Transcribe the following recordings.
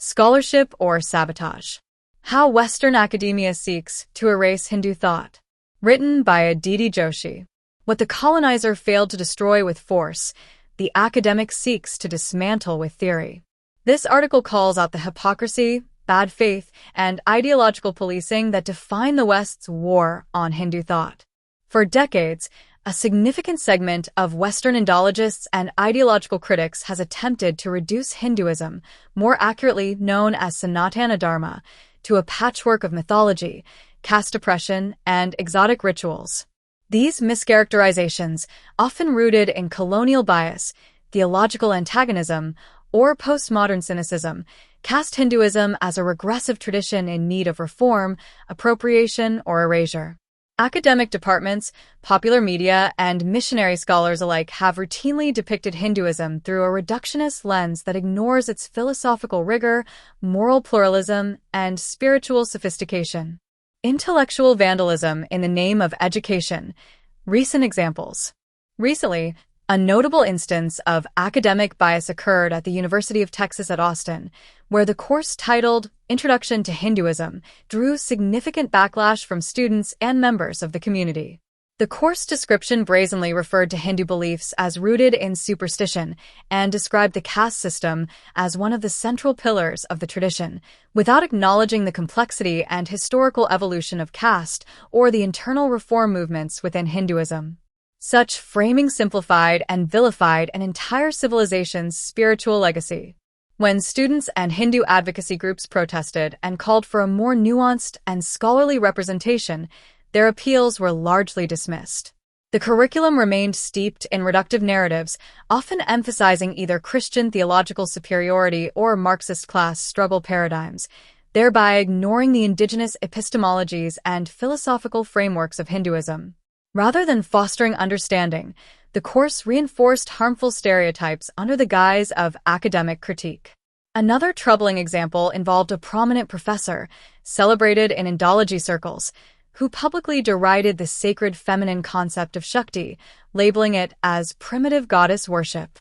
Scholarship or Sabotage. How Western Academia Seeks to Erase Hindu Thought. Written by Aditi Joshi. What the colonizer failed to destroy with force, the academic seeks to dismantle with theory. This article calls out the hypocrisy, bad faith, and ideological policing that define the West's war on Hindu thought. For decades, a significant segment of Western Indologists and ideological critics has attempted to reduce Hinduism, more accurately known as Sanatana Dharma, to a patchwork of mythology, caste oppression, and exotic rituals. These mischaracterizations, often rooted in colonial bias, theological antagonism, or postmodern cynicism, cast Hinduism as a regressive tradition in need of reform, appropriation, or erasure. Academic departments, popular media, and missionary scholars alike have routinely depicted Hinduism through a reductionist lens that ignores its philosophical rigor, moral pluralism, and spiritual sophistication. Intellectual vandalism in the name of education. Recent examples. Recently, a notable instance of academic bias occurred at the University of Texas at Austin, where the course titled Introduction to Hinduism drew significant backlash from students and members of the community. The course description brazenly referred to Hindu beliefs as rooted in superstition and described the caste system as one of the central pillars of the tradition, without acknowledging the complexity and historical evolution of caste or the internal reform movements within Hinduism. Such framing simplified and vilified an entire civilization's spiritual legacy. When students and Hindu advocacy groups protested and called for a more nuanced and scholarly representation, their appeals were largely dismissed. The curriculum remained steeped in reductive narratives, often emphasizing either Christian theological superiority or Marxist class struggle paradigms, thereby ignoring the indigenous epistemologies and philosophical frameworks of Hinduism. Rather than fostering understanding, the course reinforced harmful stereotypes under the guise of academic critique. Another troubling example involved a prominent professor, celebrated in Indology circles, who publicly derided the sacred feminine concept of Shakti, labeling it as primitive goddess worship.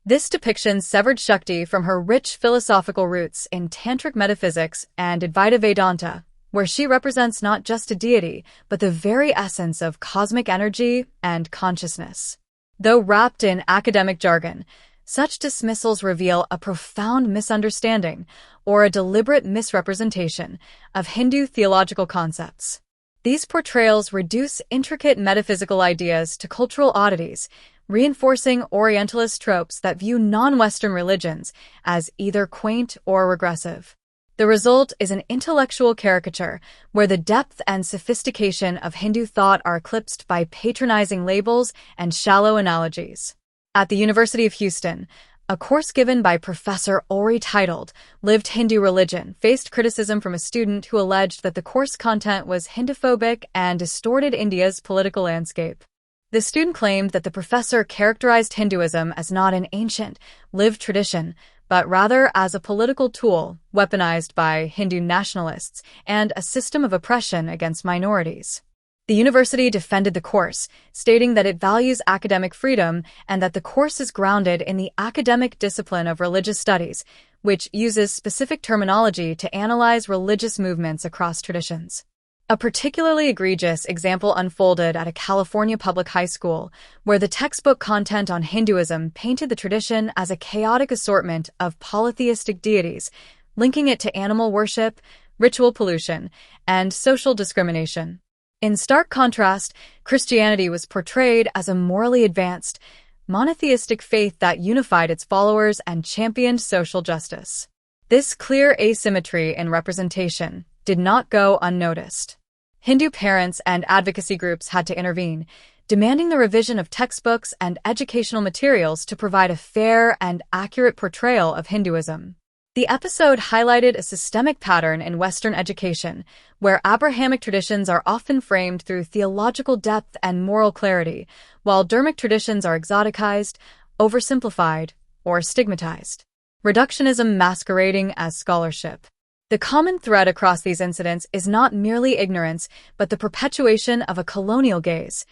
This depiction severed Shakti from her rich philosophical roots in Tantric metaphysics and Advaita Vedanta, where she represents not just a deity, but the very essence of cosmic energy and consciousness. Though wrapped in academic jargon, such dismissals reveal a profound misunderstanding or a deliberate misrepresentation of Hindu theological concepts. These portrayals reduce intricate metaphysical ideas to cultural oddities, reinforcing Orientalist tropes that view non-Western religions as either quaint or regressive. The result is an intellectual caricature where the depth and sophistication of Hindu thought are eclipsed by patronizing labels and shallow analogies. At the University of Houston, a course given by Professor Ori titled Lived Hindu Religion faced criticism from a student who alleged that the course content was Hinduphobic and distorted India's political landscape. The student claimed that the professor characterized Hinduism as not an ancient, lived tradition, but rather as a political tool weaponized by Hindu nationalists and a system of oppression against minorities. The university defended the course, stating that it values academic freedom and that the course is grounded in the academic discipline of religious studies, which uses specific terminology to analyze religious movements across traditions. A particularly egregious example unfolded at a California public high school, where the textbook content on Hinduism painted the tradition as a chaotic assortment of polytheistic deities, linking it to animal worship, ritual pollution, and social discrimination. In stark contrast, Christianity was portrayed as a morally advanced, monotheistic faith that unified its followers and championed social justice. This clear asymmetry in representation did not go unnoticed. Hindu parents and advocacy groups had to intervene, demanding the revision of textbooks and educational materials to provide a fair and accurate portrayal of Hinduism. The episode highlighted a systemic pattern in Western education, where Abrahamic traditions are often framed through theological depth and moral clarity, while dharmic traditions are exoticized, oversimplified, or stigmatized. Reductionism masquerading as scholarship. The common thread across these incidents is not merely ignorance, but the perpetuation of a colonial gaze,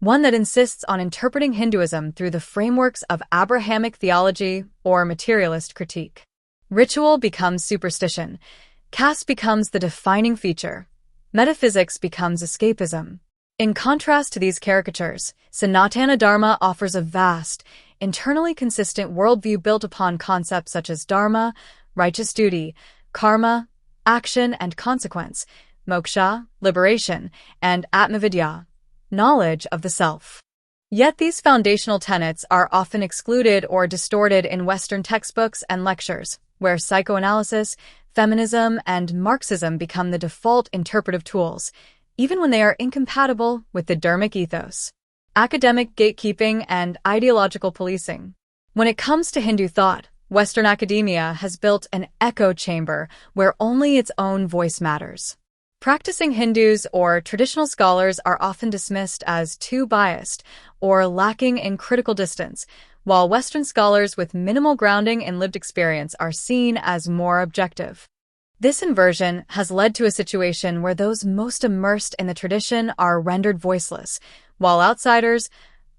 one that insists on interpreting Hinduism through the frameworks of Abrahamic theology or materialist critique. Ritual becomes superstition. Caste becomes the defining feature. Metaphysics becomes escapism. In contrast to these caricatures, Sanatana Dharma offers a vast, internally consistent worldview built upon concepts such as dharma, righteous duty, karma, action and consequence, moksha, liberation, and atmavidya, knowledge of the self. Yet these foundational tenets are often excluded or distorted in Western textbooks and lectures, where psychoanalysis, feminism, and Marxism become the default interpretive tools, even when they are incompatible with the dharmic ethos. Academic gatekeeping and ideological policing. When it comes to Hindu thought, Western academia has built an echo chamber where only its own voice matters. Practicing Hindus or traditional scholars are often dismissed as too biased or lacking in critical distance, while Western scholars with minimal grounding in lived experience are seen as more objective. This inversion has led to a situation where those most immersed in the tradition are rendered voiceless, while outsiders,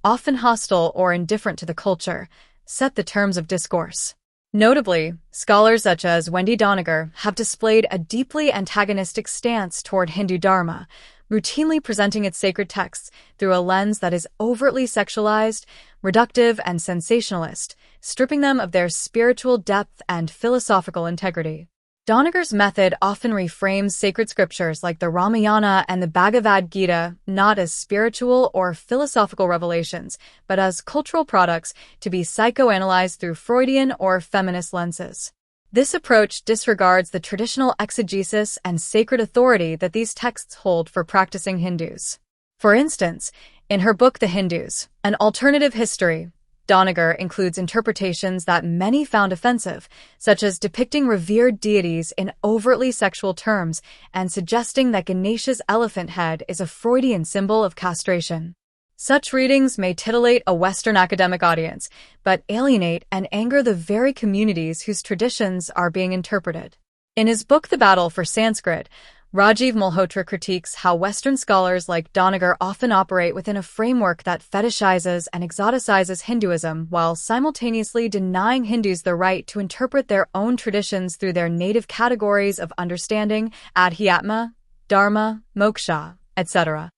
often hostile or indifferent to the culture, set the terms of discourse. Notably, scholars such as Wendy Doniger have displayed a deeply antagonistic stance toward Hindu Dharma, routinely presenting its sacred texts through a lens that is overtly sexualized, reductive, and sensationalist, stripping them of their spiritual depth and philosophical integrity. Doniger's method often reframes sacred scriptures like the Ramayana and the Bhagavad Gita not as spiritual or philosophical revelations, but as cultural products to be psychoanalyzed through Freudian or feminist lenses. This approach disregards the traditional exegesis and sacred authority that these texts hold for practicing Hindus. For instance, in her book The Hindus, An Alternative History, Doniger includes interpretations that many found offensive, such as depicting revered deities in overtly sexual terms and suggesting that Ganesha's elephant head is a Freudian symbol of castration. Such readings may titillate a Western academic audience, but alienate and anger the very communities whose traditions are being interpreted. In his book The Battle for Sanskrit, Rajiv Malhotra critiques how Western scholars like Doniger often operate within a framework that fetishizes and exoticizes Hinduism while simultaneously denying Hindus the right to interpret their own traditions through their native categories of understanding, adhyatma, dharma, moksha, etc.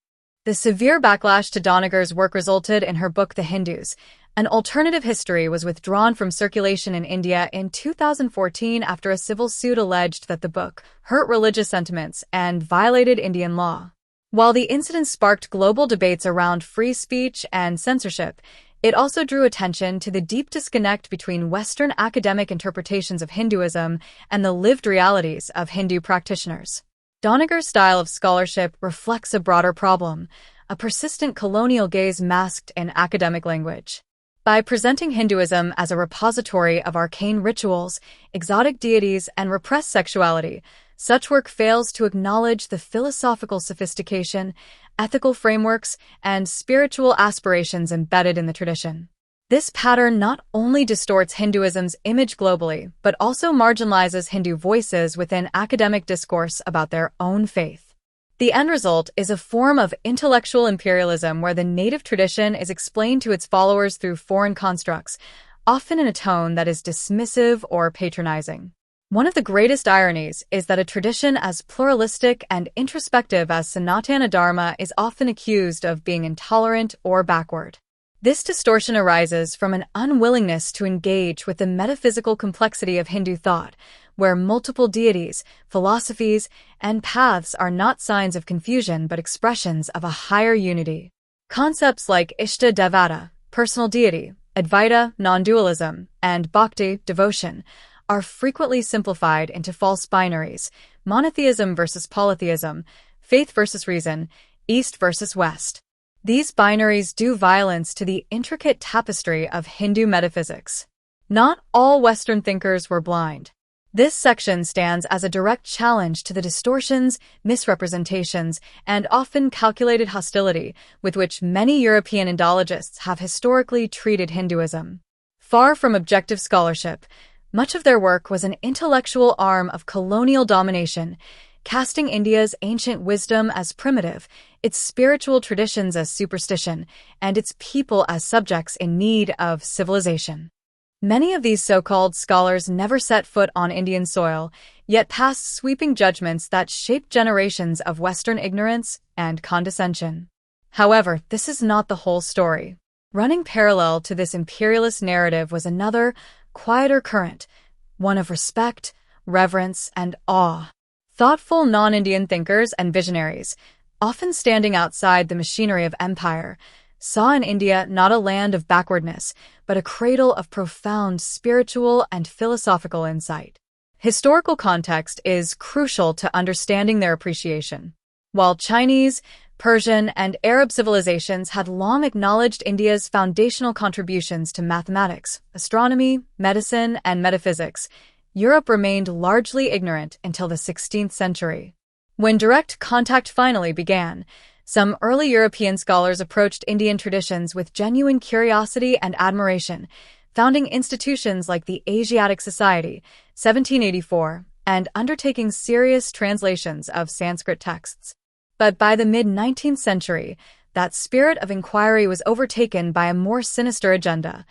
The severe backlash to Doniger's work resulted in her book The Hindus. An Alternative History was withdrawn from circulation in India in 2014 after a civil suit alleged that the book hurt religious sentiments and violated Indian law. While the incident sparked global debates around free speech and censorship, it also drew attention to the deep disconnect between Western academic interpretations of Hinduism and the lived realities of Hindu practitioners. Doniger's style of scholarship reflects a broader problem, a persistent colonial gaze masked in academic language. By presenting Hinduism as a repository of arcane rituals, exotic deities, and repressed sexuality, such work fails to acknowledge the philosophical sophistication, ethical frameworks, and spiritual aspirations embedded in the tradition. This pattern not only distorts Hinduism's image globally, but also marginalizes Hindu voices within academic discourse about their own faith. The end result is a form of intellectual imperialism where the native tradition is explained to its followers through foreign constructs, often in a tone that is dismissive or patronizing. One of the greatest ironies is that a tradition as pluralistic and introspective as Sanatana Dharma is often accused of being intolerant or backward. This distortion arises from an unwillingness to engage with the metaphysical complexity of Hindu thought, where multiple deities, philosophies, and paths are not signs of confusion but expressions of a higher unity. Concepts like Ishta Devata, personal deity, Advaita, non-dualism, and Bhakti, devotion, are frequently simplified into false binaries: monotheism versus polytheism, faith versus reason, East versus West. These binaries do violence to the intricate tapestry of Hindu metaphysics. Not all Western thinkers were blind. This section stands as a direct challenge to the distortions, misrepresentations, and often calculated hostility with which many European Indologists have historically treated Hinduism. Far from objective scholarship, much of their work was an intellectual arm of colonial domination, casting India's ancient wisdom as primitive, its spiritual traditions as superstition, and its people as subjects in need of civilization. Many of these so-called scholars never set foot on Indian soil, yet passed sweeping judgments that shaped generations of Western ignorance and condescension. However, this is not the whole story. Running parallel to this imperialist narrative was another, quieter current, one of respect, reverence, and awe. Thoughtful non-Indian thinkers and visionaries, often standing outside the machinery of empire, saw in India not a land of backwardness, but a cradle of profound spiritual and philosophical insight. Historical context is crucial to understanding their appreciation. While Chinese, Persian, and Arab civilizations had long acknowledged India's foundational contributions to mathematics, astronomy, medicine, and metaphysics, Europe remained largely ignorant until the 16th century. When direct contact finally began, some early European scholars approached Indian traditions with genuine curiosity and admiration, founding institutions like the Asiatic Society, 1784, and undertaking serious translations of Sanskrit texts. But by the mid-19th century, that spirit of inquiry was overtaken by a more sinister agenda,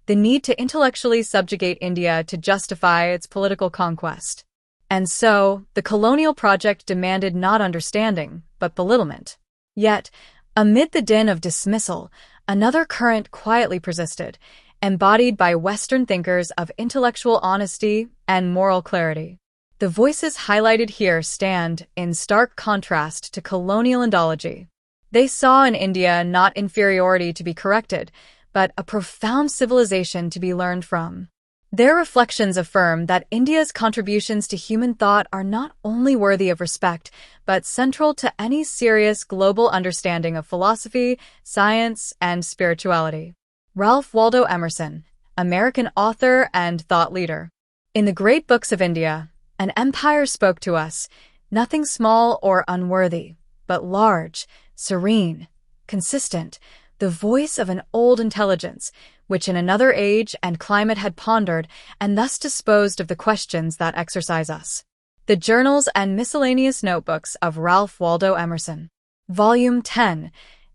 the need to intellectually subjugate India to justify its political conquest. And so, the colonial project demanded not understanding, but belittlement. Yet, amid the din of dismissal, another current quietly persisted, embodied by Western thinkers of intellectual honesty and moral clarity. The voices highlighted here stand in stark contrast to colonial ideology. They saw in India not inferiority to be corrected, but a profound civilization to be learned from. Their reflections affirm that India's contributions to human thought are not only worthy of respect, but central to any serious global understanding of philosophy, science, and spirituality. Ralph Waldo Emerson, American author and thought leader. In the Great Books of India, an empire spoke to us, nothing small or unworthy, but large, serene, consistent, the voice of an old intelligence, which in another age and climate had pondered and thus disposed of the questions that exercise us. The Journals and Miscellaneous Notebooks of Ralph Waldo Emerson. Volume 10,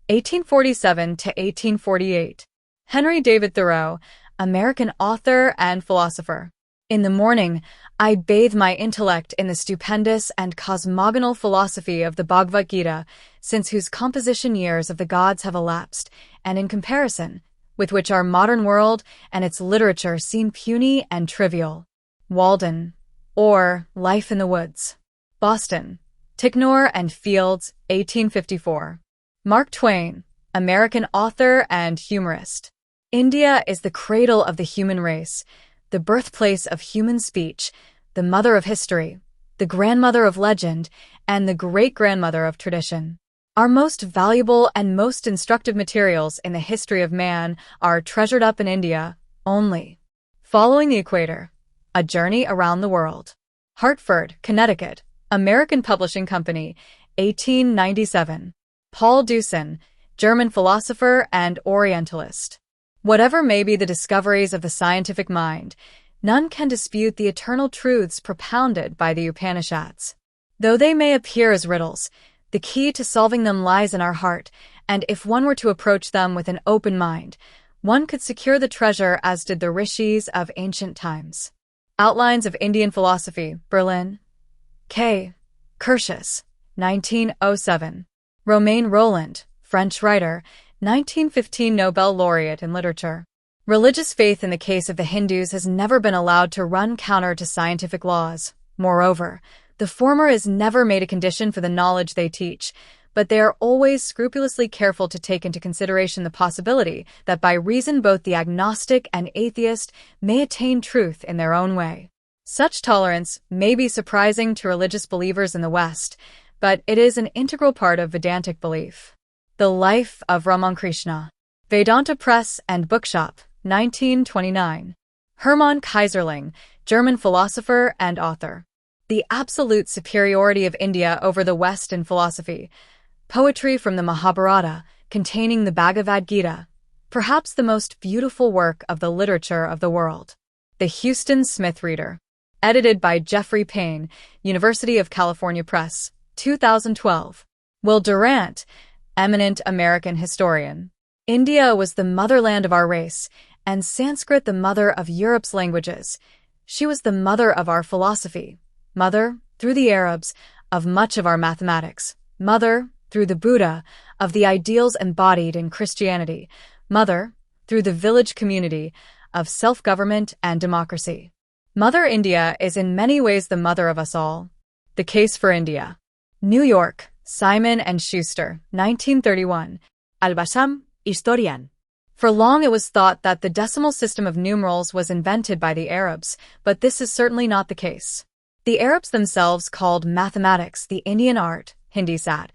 1847 to 1848. Henry David Thoreau, American author and philosopher. In the morning, I bathe my intellect in the stupendous and cosmogonal philosophy of the Bhagavad Gita, since whose composition years of the gods have elapsed, and in comparison, with which our modern world and its literature seem puny and trivial. Walden, or Life in the Woods. Boston, Ticknor and Fields, 1854. Mark Twain, American author and humorist. India is the cradle of the human race, the birthplace of human speech, the mother of history, the grandmother of legend, and the great-grandmother of tradition. Our most valuable and most instructive materials in the history of man are treasured up in India only. Following the Equator, A Journey Around the World. Hartford, Connecticut, American Publishing Company, 1897. Paul Deussen, German philosopher and Orientalist. Whatever may be the discoveries of the scientific mind, none can dispute the eternal truths propounded by the Upanishads. Though they may appear as riddles, the key to solving them lies in our heart, and if one were to approach them with an open mind, one could secure the treasure as did the rishis of ancient times. Outlines of Indian Philosophy, Berlin. K. Curtius, 1907. Romain Rolland, French writer, 1915 Nobel laureate in literature. Religious faith in the case of the Hindus has never been allowed to run counter to scientific laws. Moreover, the former is never made a condition for the knowledge they teach, but they are always scrupulously careful to take into consideration the possibility that by reason both the agnostic and atheist may attain truth in their own way. Such tolerance may be surprising to religious believers in the West, but it is an integral part of Vedantic belief. The Life of Ramakrishna. Vedanta Press and Bookshop, 1929. Hermann Kaiserling, German philosopher and author. The Absolute Superiority of India over the West in Philosophy. Poetry from the Mahabharata, containing the Bhagavad Gita. Perhaps the most beautiful work of the literature of the world. The Houston Smith Reader. Edited by Jeffrey Payne, University of California Press, 2012. Will Durant, eminent American historian. India was the motherland of our race, and Sanskrit the mother of Europe's languages. She was the mother of our philosophy, mother, through the Arabs, of much of our mathematics, mother, through the Buddha, of the ideals embodied in Christianity, mother, through the village community, of self-government and democracy. Mother India is in many ways the mother of us all. The Case for India. New York, Simon & Schuster, 1931. Albasham, Historian. For long it was thought that the decimal system of numerals was invented by the Arabs, but this is certainly not the case. The Arabs themselves called mathematics the Indian art, Hindisat,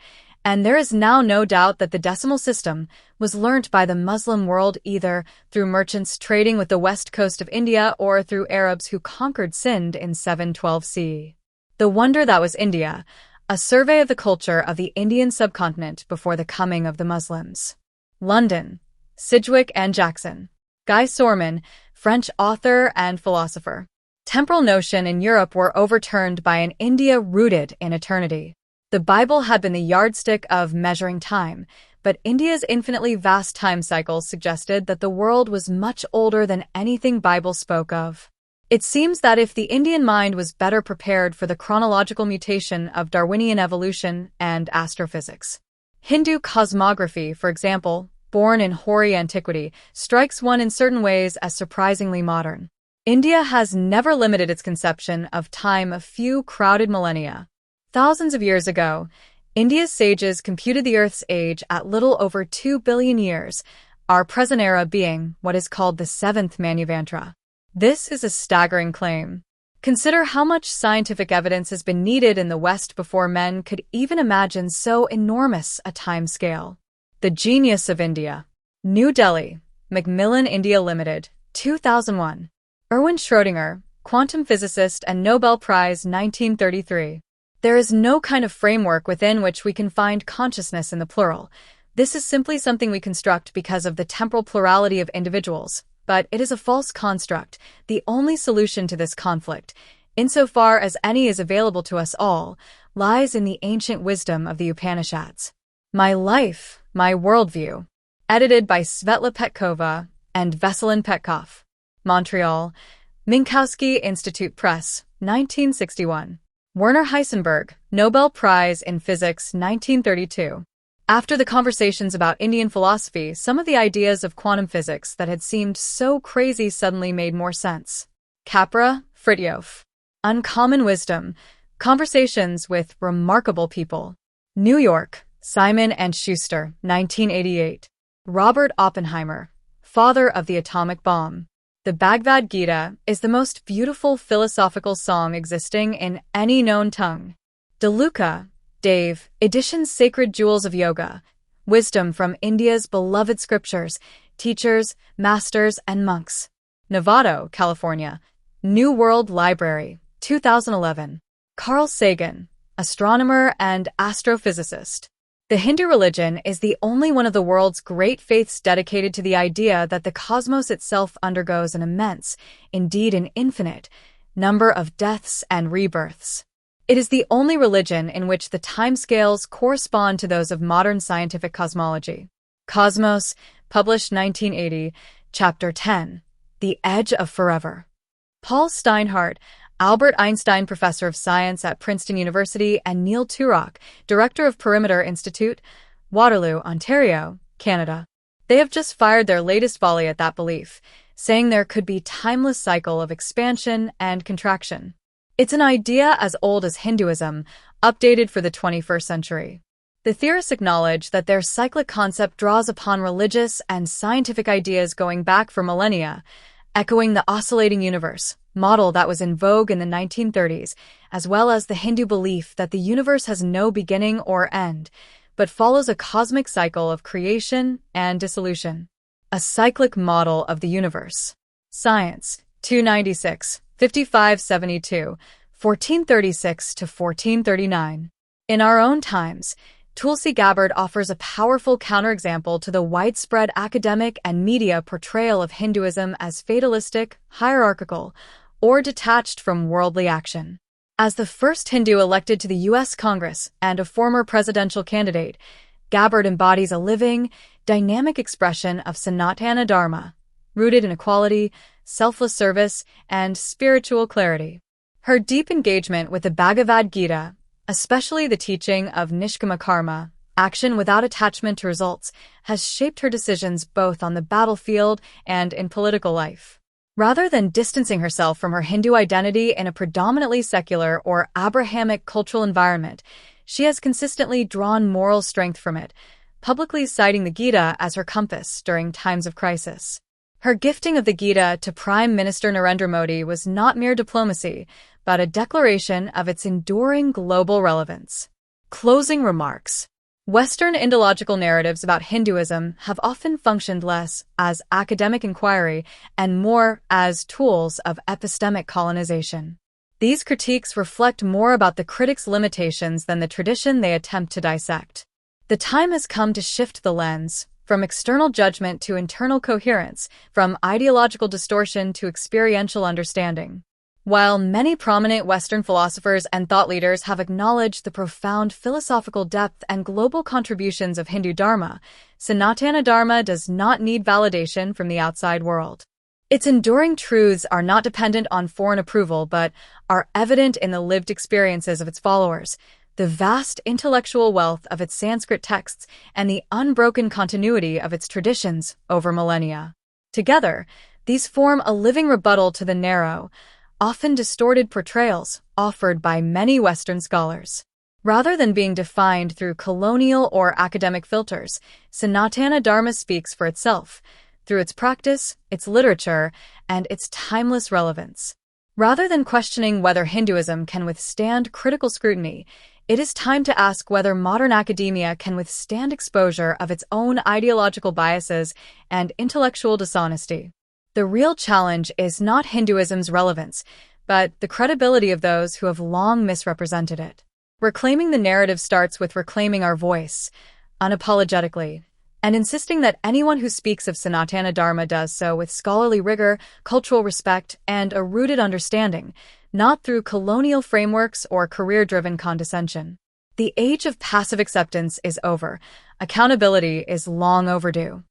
and there is now no doubt that the decimal system was learnt by the Muslim world either through merchants trading with the west coast of India or through Arabs who conquered Sind in 712 CE. The Wonder That Was India, a survey of the culture of the Indian subcontinent before the coming of the Muslims. London, Sidgwick and Jackson. Guy Sorman, French author and philosopher. Temporal notion in Europe were overturned by an India rooted in eternity. The Bible had been the yardstick of measuring time, but India's infinitely vast time cycles suggested that the world was much older than anything Bible spoke of. It seems that if the Indian mind was better prepared for the chronological mutation of Darwinian evolution and astrophysics. Hindu cosmography, for example, born in hoary antiquity, strikes one in certain ways as surprisingly modern. India has never limited its conception of time a few crowded millennia. Thousands of years ago, India's sages computed the Earth's age at little over 2 billion years, our present era being what is called the 7th Manvantara. This is a staggering claim. Consider how much scientific evidence has been needed in the West before men could even imagine so enormous a time scale. The Genius of India. New Delhi, Macmillan India Limited, 2001. Erwin Schrödinger, quantum physicist and Nobel Prize 1933. There is no kind of framework within which we can find consciousness in the plural. This is simply something we construct because of the temporal plurality of individuals, but it is a false construct. The only solution to this conflict, insofar as any is available to us all, lies in the ancient wisdom of the Upanishads. My Life, My Worldview. Edited by Svetla Petkova and Veselin Petkov. Montreal, Minkowski Institute Press, 1961. Werner Heisenberg, Nobel Prize in Physics, 1932. After the conversations about Indian philosophy, some of the ideas of quantum physics that had seemed so crazy suddenly made more sense. Capra, Fritjof. Uncommon Wisdom. Conversations with Remarkable People. New York, Simon & Schuster, 1988. Robert Oppenheimer, Father of the Atomic Bomb. The Bhagavad Gita is the most beautiful philosophical song existing in any known tongue. DeLuca, Dave, Editions Sacred Jewels of Yoga. Wisdom from India's beloved scriptures, teachers, masters, and monks. Novato, California. New World Library, 2011. Carl Sagan, astronomer and astrophysicist. The Hindu religion is the only one of the world's great faiths dedicated to the idea that the cosmos itself undergoes an immense, indeed an infinite, number of deaths and rebirths. It is the only religion in which the timescales correspond to those of modern scientific cosmology. Cosmos, published 1980, Chapter 10, The Edge of Forever. Paul Steinhardt, Albert Einstein Professor of Science at Princeton University, and Neil Turok, Director of Perimeter Institute, Waterloo, Ontario, Canada. They have just fired their latest volley at that belief, saying there could be timeless cycle of expansion and contraction. It's an idea as old as Hinduism, updated for the 21st century. The theorists acknowledge that their cyclic concept draws upon religious and scientific ideas going back for millennia, echoing the oscillating universe model that was in vogue in the 1930s, as well as the Hindu belief that the universe has no beginning or end, but follows a cosmic cycle of creation and dissolution. A cyclic model of the universe. Science, 296, 5572, 1436 to 1439. In our own times, Tulsi Gabbard offers a powerful counterexample to the widespread academic and media portrayal of Hinduism as fatalistic, hierarchical, or detached from worldly action. As the first Hindu elected to the U.S. Congress and a former presidential candidate, Gabbard embodies a living, dynamic expression of Sanatana Dharma, rooted in equality, selfless service, and spiritual clarity. Her deep engagement with the Bhagavad Gita, especially the teaching of nishkama karma, action without attachment to results, has shaped her decisions both on the battlefield and in political life. Rather than distancing herself from her Hindu identity in a predominantly secular or Abrahamic cultural environment, she has consistently drawn moral strength from it, publicly citing the Gita as her compass during times of crisis. Her gifting of the Gita to Prime Minister Narendra Modi was not mere diplomacy, but a declaration of its enduring global relevance. Closing remarks. Western ideological narratives about Hinduism have often functioned less as academic inquiry and more as tools of epistemic colonization. These critiques reflect more about the critic's limitations than the tradition they attempt to dissect. The time has come to shift the lens, from external judgment to internal coherence, from ideological distortion to experiential understanding. While many prominent Western philosophers and thought leaders have acknowledged the profound philosophical depth and global contributions of Hindu Dharma, Sanatana Dharma does not need validation from the outside world. Its enduring truths are not dependent on foreign approval but are evident in the lived experiences of its followers, the vast intellectual wealth of its Sanskrit texts, and the unbroken continuity of its traditions over millennia. Together, these form a living rebuttal to the narrow, often distorted portrayals offered by many Western scholars. Rather than being defined through colonial or academic filters, Sanatana Dharma speaks for itself, through its practice, its literature, and its timeless relevance. Rather than questioning whether Hinduism can withstand critical scrutiny, it is time to ask whether modern academia can withstand exposure of its own ideological biases and intellectual dishonesty. The real challenge is not Hinduism's relevance, but the credibility of those who have long misrepresented it. Reclaiming the narrative starts with reclaiming our voice, unapologetically, and insisting that anyone who speaks of Sanatana Dharma does so with scholarly rigor, cultural respect, and a rooted understanding, not through colonial frameworks or career-driven condescension. The age of passive acceptance is over. Accountability is long overdue.